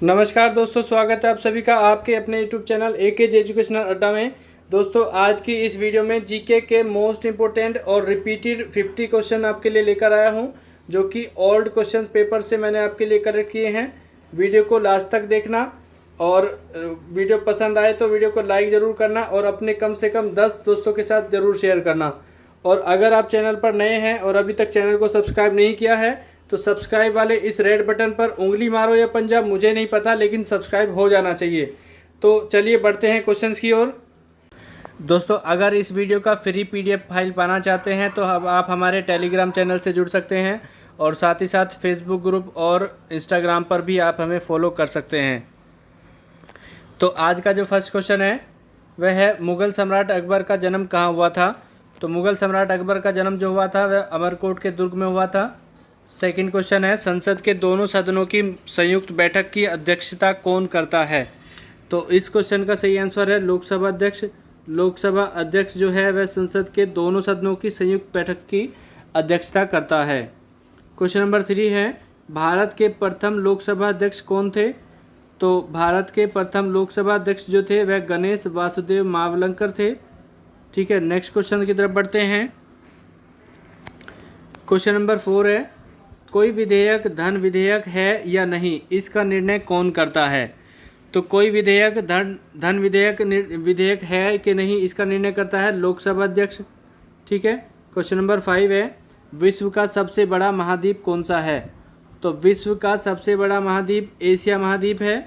नमस्कार दोस्तों, स्वागत है आप सभी का आपके अपने यूट्यूब चैनल एकेज एजुकेशनल अड्डा में। दोस्तों, आज की इस वीडियो में जीके के मोस्ट इंपोर्टेंट और रिपीटेड 50 क्वेश्चन आपके लिए लेकर आया हूं, जो कि ओल्ड क्वेश्चन पेपर से मैंने आपके लिए कलेक्ट किए हैं। वीडियो को लास्ट तक देखना और वीडियो पसंद आए तो वीडियो को लाइक ज़रूर करना और अपने कम से कम 10 दोस्तों के साथ ज़रूर शेयर करना। और अगर आप चैनल पर नए हैं और अभी तक चैनल को सब्सक्राइब नहीं किया है तो सब्सक्राइब वाले इस रेड बटन पर उंगली मारो या पंजा, मुझे नहीं पता, लेकिन सब्सक्राइब हो जाना चाहिए। तो चलिए बढ़ते हैं क्वेश्चंस की ओर। दोस्तों, अगर इस वीडियो का फ्री पीडीएफ फाइल पाना चाहते हैं तो अब आप हमारे टेलीग्राम चैनल से जुड़ सकते हैं और साथ ही साथ फेसबुक ग्रुप और इंस्टाग्राम पर भी आप हमें फॉलो कर सकते हैं। तो आज का जो फर्स्ट क्वेश्चन है वह है, मुग़ल सम्राट अकबर का जन्म कहाँ हुआ था? तो मुग़ल सम्राट अकबर का जन्म जो हुआ था वह अमरकोट के दुर्ग में हुआ था। सेकंड क्वेश्चन है, संसद के दोनों सदनों की संयुक्त बैठक की अध्यक्षता कौन करता है? तो इस क्वेश्चन का सही आंसर है लोकसभा अध्यक्ष। लोकसभा अध्यक्ष जो है वह संसद के दोनों सदनों की संयुक्त बैठक की अध्यक्षता करता है। क्वेश्चन नंबर 3 है, भारत के प्रथम लोकसभा अध्यक्ष कौन थे? तो भारत के प्रथम लोकसभा अध्यक्ष जो थे वह गणेश वासुदेव मावलंकर थे। ठीक है, नेक्स्ट क्वेश्चन की तरफ बढ़ते हैं। क्वेश्चन नंबर 4 है, कोई विधेयक धन विधेयक है या नहीं, इसका निर्णय कौन करता है? तो कोई विधेयक धन विधेयक है कि नहीं, इसका निर्णय करता है लोकसभा अध्यक्ष। ठीक है, क्वेश्चन नंबर 5 है, विश्व का सबसे बड़ा महाद्वीप कौन सा है? तो विश्व का सबसे बड़ा महाद्वीप एशिया महाद्वीप है।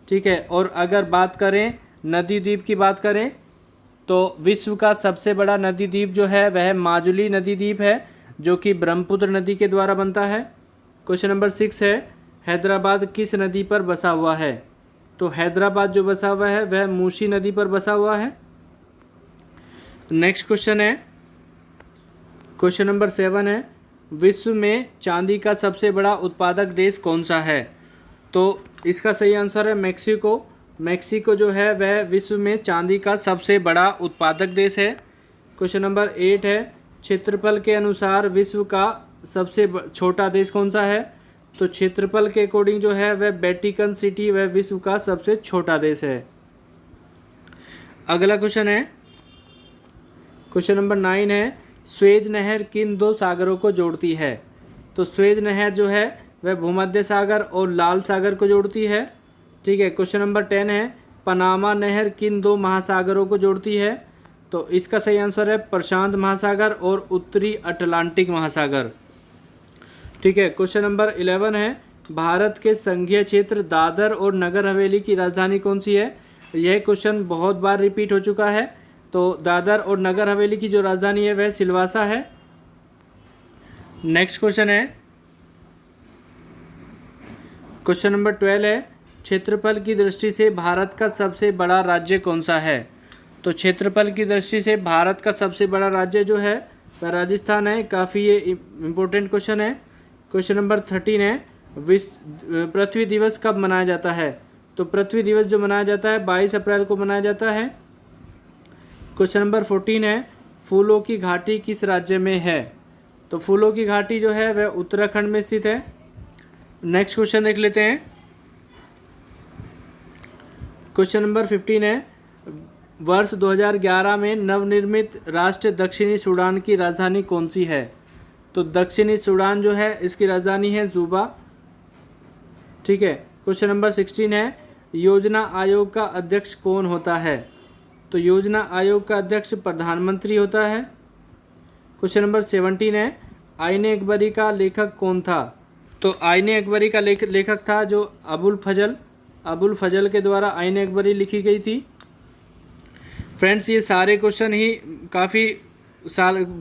ठीक है, और अगर बात करें नदी द्वीप की बात करें तो विश्व का सबसे बड़ा नदी द्वीप जो है वह माजुली नदी द्वीप है, जो कि ब्रह्मपुत्र नदी के द्वारा बनता है। क्वेश्चन नंबर 6 है, हैदराबाद किस नदी पर बसा हुआ है? तो हैदराबाद जो बसा हुआ है वह मूसी नदी पर बसा हुआ है। नेक्स्ट क्वेश्चन है, क्वेश्चन नंबर 7 है, विश्व में चांदी का सबसे बड़ा उत्पादक देश कौन सा है? तो इसका सही आंसर है मेक्सिको। मेक्सिको जो है वह विश्व में चांदी का सबसे बड़ा उत्पादक देश है। क्वेश्चन नंबर 8 है, क्षेत्रफल के अनुसार विश्व का सबसे छोटा देश कौन सा है? तो क्षेत्रफल के अकॉर्डिंग जो है वह वेटिकन सिटी वह विश्व का सबसे छोटा देश है। अगला क्वेश्चन है, क्वेश्चन नंबर 9 है, स्वेज नहर किन दो सागरों को जोड़ती है? तो स्वेज नहर जो है वह भूमध्य सागर और लाल सागर को जोड़ती है। ठीक है, क्वेश्चन नंबर 10 है, पनामा नहर किन दो महासागरों को जोड़ती है? तो इसका सही आंसर है प्रशांत महासागर और उत्तरी अटलांटिक महासागर। ठीक है, क्वेश्चन नंबर 11 है, भारत के संघीय क्षेत्र दादर और नगर हवेली की राजधानी कौन सी है? यह क्वेश्चन बहुत बार रिपीट हो चुका है। तो दादर और नगर हवेली की जो राजधानी है वह सिलवासा है। नेक्स्ट क्वेश्चन है, क्वेश्चन नंबर 12 है, क्षेत्रफल की दृष्टि से भारत का सबसे बड़ा राज्य कौन सा है? तो क्षेत्रफल की दृष्टि से भारत का सबसे बड़ा राज्य जो है वह राजस्थान है। काफ़ी ये इम्पोर्टेंट क्वेश्चन है। क्वेश्चन नंबर 13 है, पृथ्वी दिवस कब मनाया जाता है? तो पृथ्वी दिवस जो मनाया जाता है 22 अप्रैल को मनाया जाता है। क्वेश्चन नंबर 14 है, फूलों की घाटी किस राज्य में है? तो फूलों की घाटी जो है वह उत्तराखंड में स्थित है। नेक्स्ट क्वेश्चन देख लेते हैं। क्वेश्चन नंबर 15 है, वर्ष 2011 में नवनिर्मित राष्ट्र दक्षिणी सूडान की राजधानी कौन सी है? तो दक्षिणी सूडान जो है इसकी राजधानी है जुबा। ठीक है, क्वेश्चन नंबर 16 है, योजना आयोग का अध्यक्ष कौन होता है? तो योजना आयोग का अध्यक्ष प्रधानमंत्री होता है। क्वेश्चन नंबर 17 है, आईने अकबरी का लेखक कौन था? तो आईने अकबरी का लेखक था जो अबुल फजल के द्वारा आईने अकबरी लिखी गई थी। फ्रेंड्स, ये सारे क्वेश्चन ही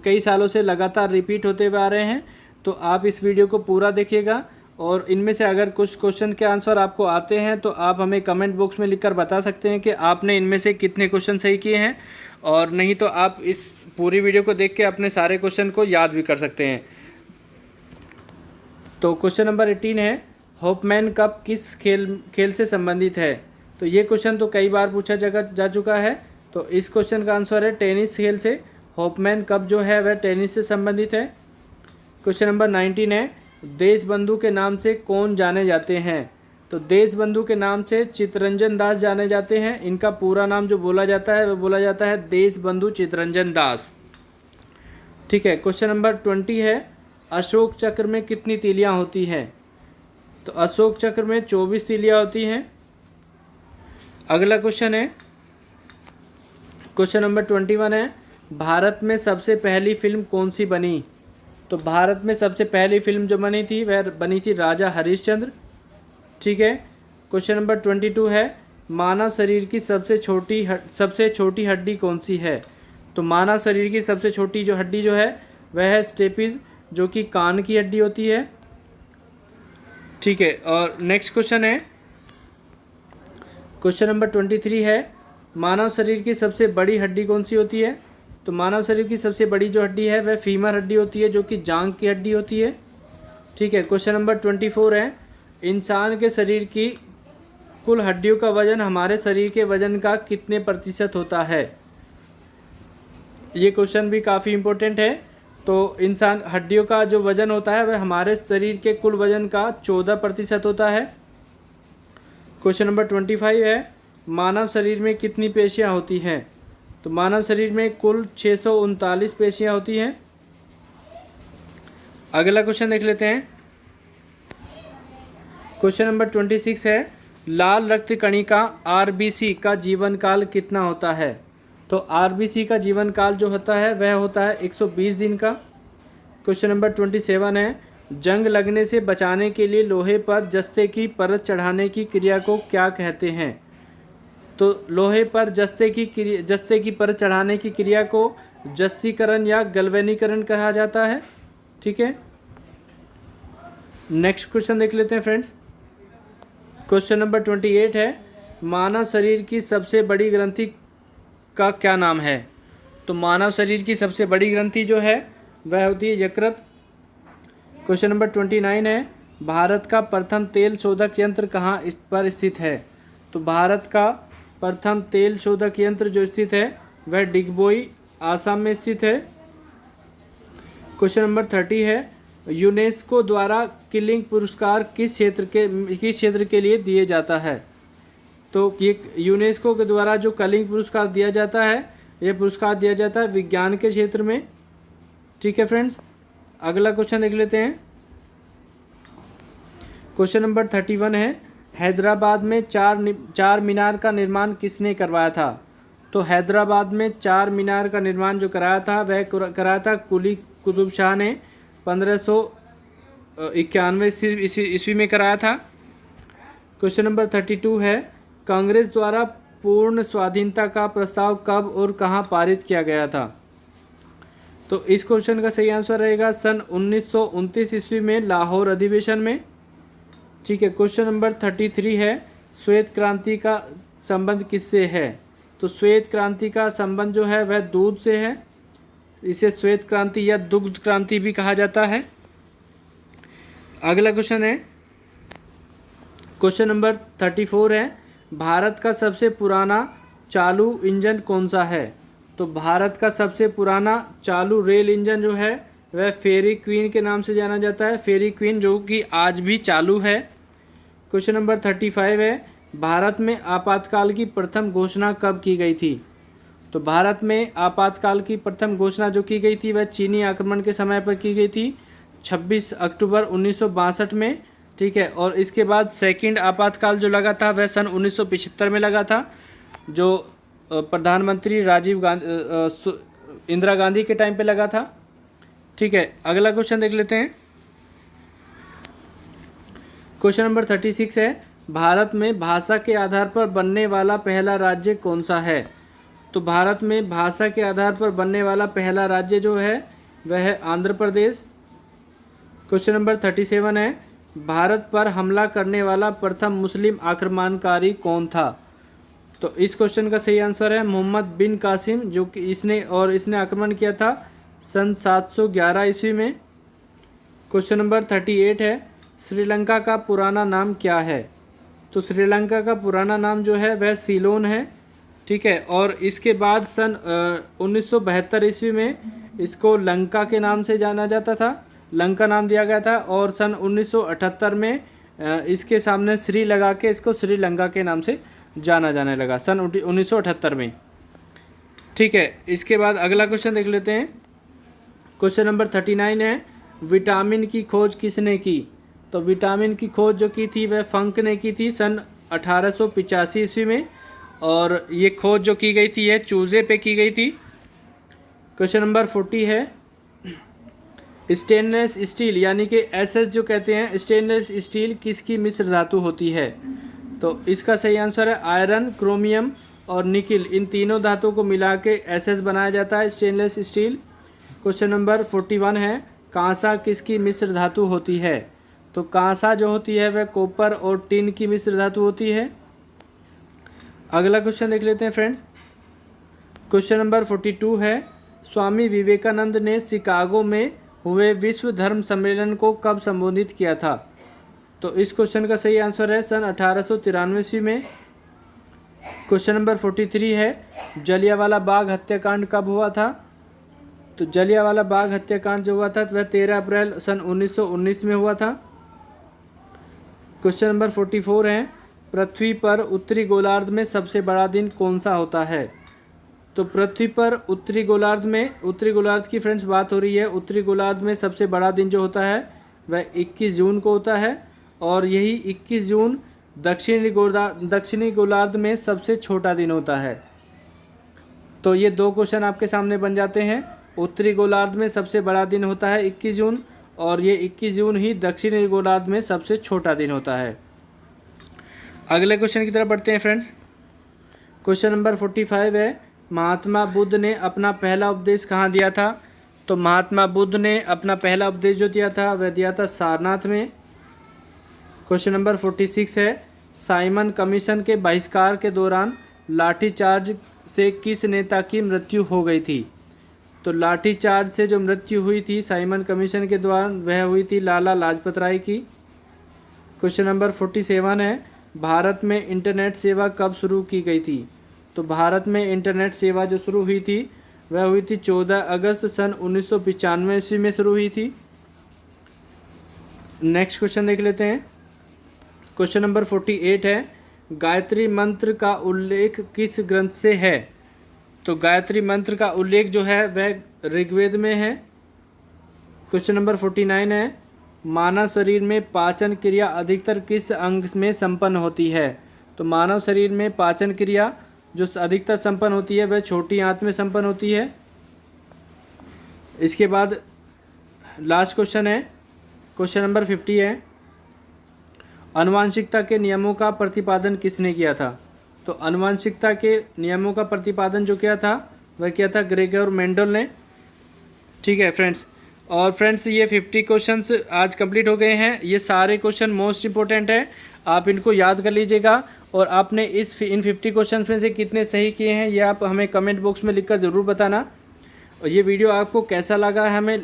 कई सालों से लगातार रिपीट होते हुए आ रहे हैं, तो आप इस वीडियो को पूरा देखिएगा और इनमें से अगर कुछ क्वेश्चन के आंसर आपको आते हैं तो आप हमें कमेंट बॉक्स में लिखकर बता सकते हैं कि आपने इनमें से कितने क्वेश्चन सही किए हैं, और नहीं तो आप इस पूरी वीडियो को देख के अपने सारे क्वेश्चन को याद भी कर सकते हैं। तो क्वेश्चन नंबर 18 है, होपमैन कप किस खेल से संबंधित है? तो ये क्वेश्चन तो कई बार पूछा जा चुका है, तो इस क्वेश्चन का आंसर है टेनिस खेल से। होपमैन कप जो है वह टेनिस से संबंधित है। क्वेश्चन नंबर 19 है, देश बंधु के नाम से कौन जाने जाते हैं? तो देश बंधु के नाम से चित्तरंजन दास जाने जाते हैं। इनका पूरा नाम जो बोला जाता है वह बोला जाता है देश बंधु चित्तरंजन दास। ठीक है, क्वेश्चन नंबर 20 है, अशोक चक्र में कितनी तीलियां होती हैं? तो अशोक चक्र में 24 तीलियां होती हैं। अगला क्वेश्चन है, क्वेश्चन नंबर 21 है, भारत में सबसे पहली फिल्म कौन सी बनी? तो भारत में सबसे पहली फिल्म जो बनी थी वह बनी थी राजा हरिश्चंद्र। ठीक है, क्वेश्चन नंबर 22 है, मानव शरीर की सबसे छोटी हड्डी कौन सी है? तो मानव शरीर की सबसे छोटी जो हड्डी जो है वह है स्टेपिज, जो कि कान की हड्डी होती है। ठीक है, और नेक्स्ट क्वेश्चन है, क्वेश्चन नंबर 23 है, मानव शरीर की सबसे बड़ी हड्डी कौन सी होती है? तो मानव शरीर की सबसे बड़ी जो हड्डी है वह फीमर हड्डी होती है, जो कि जांघ की हड्डी होती है। ठीक है, क्वेश्चन नंबर 24 है, इंसान के शरीर की कुल हड्डियों का वजन हमारे शरीर के वजन का कितने प्रतिशत होता है? ये क्वेश्चन भी काफ़ी इम्पोर्टेंट है। तो इंसान हड्डियों का जो वजन होता है वह हमारे शरीर के कुल वजन का 14% होता है। क्वेश्चन नंबर 25 है, मानव शरीर में कितनी पेशियां होती हैं? तो मानव शरीर में कुल 639 पेशियां होती हैं। अगला क्वेश्चन देख लेते हैं, क्वेश्चन नंबर 26 है, लाल रक्त कणिका आरबीसी का जीवन काल कितना होता है? तो आरबीसी का जीवन काल जो होता है वह होता है 120 दिन का। क्वेश्चन नंबर 27 है, जंग लगने से बचाने के लिए लोहे पर जस्ते की परत चढ़ाने की क्रिया को क्या कहते हैं? तो लोहे पर जस्ते की परत चढ़ाने की क्रिया को जस्तीकरण या गल्वेनीकरण कहा जाता है। ठीक है, नेक्स्ट क्वेश्चन देख लेते हैं फ्रेंड्स। क्वेश्चन नंबर 28 है, मानव शरीर की सबसे बड़ी ग्रंथि का क्या नाम है? तो मानव शरीर की सबसे बड़ी ग्रंथि जो है वह होती है यकृत। क्वेश्चन नंबर 29 है, भारत का प्रथम तेल शोधक यंत्र कहाँ पर स्थित है? तो भारत का प्रथम तेल शोधक यंत्र जो स्थित है वह डिगबोई, आसाम में स्थित है। क्वेश्चन नंबर 30 है, यूनेस्को द्वारा किलिंग पुरस्कार किस क्षेत्र के लिए दिए जाता है? तो ये यूनेस्को के द्वारा जो कलिंग पुरस्कार दिया जाता है, यह पुरस्कार दिया जाता है विज्ञान के क्षेत्र में। ठीक है फ्रेंड्स, अगला क्वेश्चन देख लेते हैं। क्वेश्चन नंबर 31 है, हैदराबाद में चार मीनार का निर्माण किसने करवाया था? तो हैदराबाद में चार मीनार का निर्माण जो कराया था वह कराया था कुली कुतुब शाह ने 1591 ईस्वी में कराया था। क्वेश्चन नंबर 32 है, कांग्रेस द्वारा पूर्ण स्वाधीनता का प्रस्ताव कब और कहां पारित किया गया था? तो इस क्वेश्चन का सही आंसर रहेगा सन 1929 ईस्वी में लाहौर अधिवेशन में। ठीक है, क्वेश्चन नंबर 33 है, श्वेत क्रांति का संबंध किससे है? तो श्वेत क्रांति का संबंध जो है वह दूध से है। इसे श्वेत क्रांति या दुग्ध क्रांति भी कहा जाता है। अगला क्वेश्चन है, क्वेश्चन नंबर 34 है, भारत का सबसे पुराना चालू इंजन कौन सा है? तो भारत का सबसे पुराना चालू रेल इंजन जो है वह फेरी क्वीन के नाम से जाना जाता है। फेरी क्वीन जो कि आज भी चालू है। क्वेश्चन नंबर 35 है, भारत में आपातकाल की प्रथम घोषणा कब की गई थी? तो भारत में आपातकाल की प्रथम घोषणा जो की गई थी वह चीनी आक्रमण के समय पर की गई थी 26 अक्टूबर 1962 में। ठीक है, और इसके बाद सेकंड आपातकाल जो लगा था वह सन 1975 में लगा था, जो प्रधानमंत्री इंदिरा गांधी के टाइम पे लगा था। ठीक है, अगला क्वेश्चन देख लेते हैं। क्वेश्चन नंबर 36 है, भारत में भाषा के आधार पर बनने वाला पहला राज्य कौन सा है? तो भारत में भाषा के आधार पर बनने वाला पहला राज्य जो है वह है आंध्र प्रदेश। क्वेश्चन नंबर 37 है, भारत पर हमला करने वाला प्रथम मुस्लिम आक्रमणकारी कौन था? तो इस क्वेश्चन का सही आंसर है मोहम्मद बिन कासिम, जो कि इसने आक्रमण किया था सन 711 ईस्वी में। क्वेश्चन नंबर 38 है, श्रीलंका का पुराना नाम क्या है? तो श्रीलंका का पुराना नाम जो है वह सीलोन है। ठीक है, और इसके बाद सन 1972 ईस्वी में इसको लंका के नाम से जाना जाता था, लंका नाम दिया गया था। और सन 1978 में इसके सामने श्री लगा के इसको श्रीलंका के नाम से जाना जाने लगा सन 1978 में। ठीक है, इसके बाद अगला क्वेश्चन देख लेते हैं। क्वेश्चन नंबर 39 है, विटामिन की खोज किसने की? तो विटामिन की खोज जो की थी वह फंक ने की थी सन 1885 ईस्वी में, और ये खोज जो की गई थी यह चूजे पे की गई थी। क्वेश्चन नंबर 40 है, स्टेनलेस स्टील यानी कि एसएस जो कहते हैं, स्टेनलेस स्टील किसकी मिश्र धातु होती है? तो इसका सही आंसर है आयरन, क्रोमियम और निकिल, इन तीनों धातुओं को मिला के एसएस बनाया जाता है स्टेनलेस स्टील। क्वेश्चन नंबर 41 है, कांसा किसकी मिश्र धातु होती है? तो कांसा जो होती है वह कॉपर और टिन की मिश्र धातु होती है। अगला क्वेश्चन देख लेते हैं फ्रेंड्स। क्वेश्चन नंबर 42 है, स्वामी विवेकानंद ने शिकागो में हुए विश्व धर्म सम्मेलन को कब संबोधित किया था? तो इस क्वेश्चन का सही आंसर है सन 1893 ईस्वी में। क्वेश्चन नंबर 43 है, जलियांवाला बाग हत्याकांड कब हुआ था? तो जलियांवाला बाग हत्याकांड जो हुआ था वह 13 अप्रैल सन 1919 में हुआ था। क्वेश्चन नंबर 44 है, पृथ्वी पर उत्तरी गोलार्ध में सबसे बड़ा दिन कौन सा होता है? तो पृथ्वी पर उत्तरी गोलार्ध की फ्रेंड्स बात हो रही है। उत्तरी गोलार्ध में सबसे बड़ा दिन जो होता है वह 21 जून को होता है, और यही 21 जून दक्षिणी गोलार्ध में सबसे छोटा दिन होता है। तो ये दो क्वेश्चन आपके सामने बन जाते हैं। उत्तरी गोलार्ध में सबसे बड़ा दिन होता है 21 जून, और ये 21 जून ही दक्षिणी गोलार्ध में सबसे छोटा दिन होता है। अगले क्वेश्चन की तरफ बढ़ते हैं फ्रेंड्स। क्वेश्चन नंबर 45 है, महात्मा बुद्ध ने अपना पहला उपदेश कहाँ दिया था? तो महात्मा बुद्ध ने अपना पहला उपदेश जो दिया था वह दिया था सारनाथ में। क्वेश्चन नंबर 46 है, साइमन कमीशन के बहिष्कार के दौरान लाठीचार्ज से किस नेता की मृत्यु हो गई थी? तो लाठीचार्ज से जो मृत्यु हुई थी साइमन कमीशन के दौरान वह हुई थी लाला लाजपत राय की। क्वेश्चन नंबर 47 है, भारत में इंटरनेट सेवा कब शुरू की गई थी? तो भारत में इंटरनेट सेवा जो शुरू हुई थी वह हुई थी 14 अगस्त सन 1995 ईस्वी में शुरू हुई थी। नेक्स्ट क्वेश्चन देख लेते हैं। क्वेश्चन नंबर 48 है, गायत्री मंत्र का उल्लेख किस ग्रंथ से है? तो गायत्री मंत्र का उल्लेख जो है वह ऋग्वेद में है। क्वेश्चन नंबर 49 है, मानव शरीर में पाचन क्रिया अधिकतर किस अंग में संपन्न होती है? तो मानव शरीर में पाचन क्रिया जो अधिकतर संपन्न होती है वह छोटी आंत में संपन्न होती है। इसके बाद लास्ट क्वेश्चन है, क्वेश्चन नंबर 50 है, आनुवंशिकता के नियमों का प्रतिपादन किसने किया था? तो आनुवंशिकता के नियमों का प्रतिपादन जो किया था वह किया था ग्रेगोर मेंडल ने। ठीक है फ्रेंड्स, और फ्रेंड्स ये 50 क्वेश्चंस आज कंप्लीट हो गए हैं। ये सारे क्वेश्चन मोस्ट इंपॉर्टेंट हैं, आप इनको याद कर लीजिएगा। और आपने इन 50 क्वेश्चन में से कितने सही किए हैं ये आप हमें कमेंट बॉक्स में लिखकर ज़रूर बताना। और ये वीडियो आपको कैसा लगा है हमें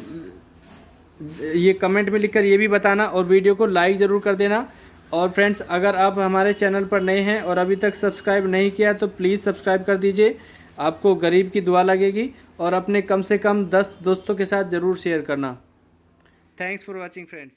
ये कमेंट में लिखकर ये भी बताना, और वीडियो को लाइक ज़रूर कर देना। और फ्रेंड्स अगर आप हमारे चैनल पर नए हैं और अभी तक सब्सक्राइब नहीं किया तो प्लीज़ सब्सक्राइब कर दीजिए, आपको गरीब की दुआ लगेगी। और अपने कम से कम 10 दोस्तों के साथ ज़रूर शेयर करना। Thanks for watching friends.